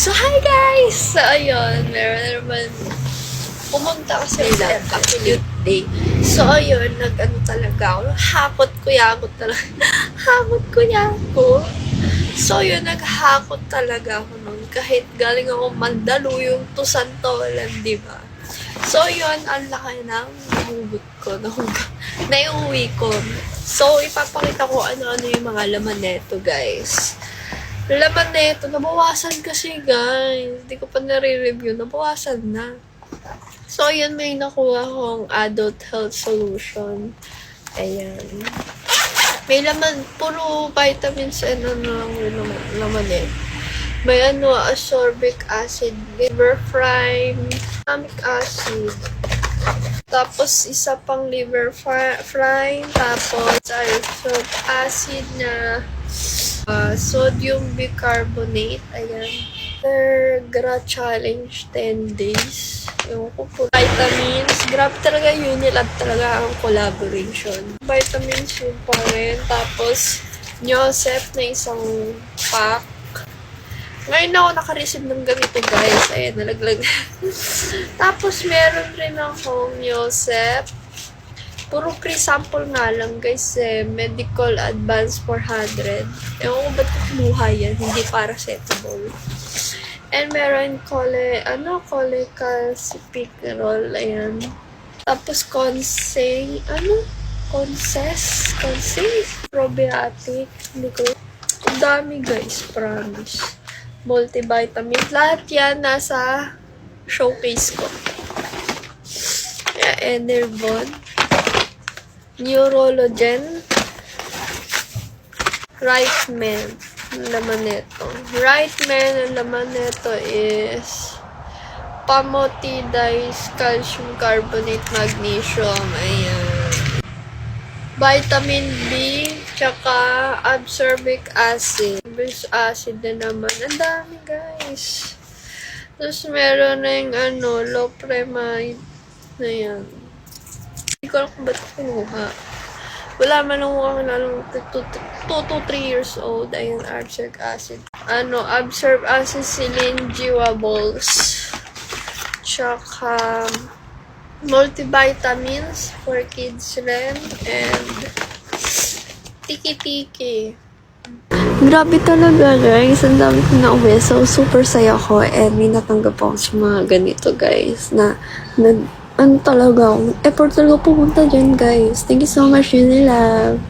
So, hi guys! So, ayun, meron na naman pumunta kasi sa Acute Day. So, ayun, nag-ano talaga ako. Hakot ko talaga. Hakot ko yako. So, yun, naghakot talaga ako nun. Kahit galing ako Mandaluyong to Santolan, di ba? So, yun, ang laki ng nahugot ko. Naiuwi ko. So, ipapakita ko ano-ano yung mga laman neto, guys. Laman neto, nabawasan kasi, guys. Hindi ko pa nare-review. Nabawasan na. So, yun, may nakuha akong adult health solution. Ayan. May laman, puro vitamins and ano lang laman eh. May ascorbic acid, liver prime, amic acid. Tapos, isa pang liver prime. Tapos, sulfuric acid na sodium bicarbonate. Ayan. Gra challenge 10 days. Yung ko po. Vitamins. Grabe talaga yun. Nilab talaga ang collaboration. Vitamins yun pa rin. Tapos, Yosef na isang pack. Ngayon ako naka-receive ng ganito, guys. Ayan, nalaglag. Tapos, meron rin akong Yosef. Puro pre-sample nga lang, guys. Medical Advance 400. Ewan ko ba't ko kumuha yan. Hindi paracetamol. And meron cholecalciferol. Ayan. Tapos, Consay. Probiotic. Hindi ko. Ang dami, guys. Promise. Multivitamin. Lahat yan nasa showcase ko. Enervon. Neurologen. Rightman. Laman nito. Rightman, ang laman nito is pamotidized calcium carbonate magnesium. Ayan. Vitamin B, tsaka ascorbic acid. Ascorbic acid na naman. Ang dami, guys. Tapos, meron na yung lopremide na yan. Hindi ko alam kung ba't kinuha. Wala man lang ako lalong 2 to 3 years old. Ayun, ascorbic acid. Ascorbic acid syringeables. Tsaka, multivitamins for kids rin. And, tiki-tiki. Grabe talaga, guys. Ang dami ko na-uwi. So, super saya ko. And may natanggap ako sa mga ganito, guys. Talaga, effort talaga pumunta dyan, guys. Thank you so much, Unilab.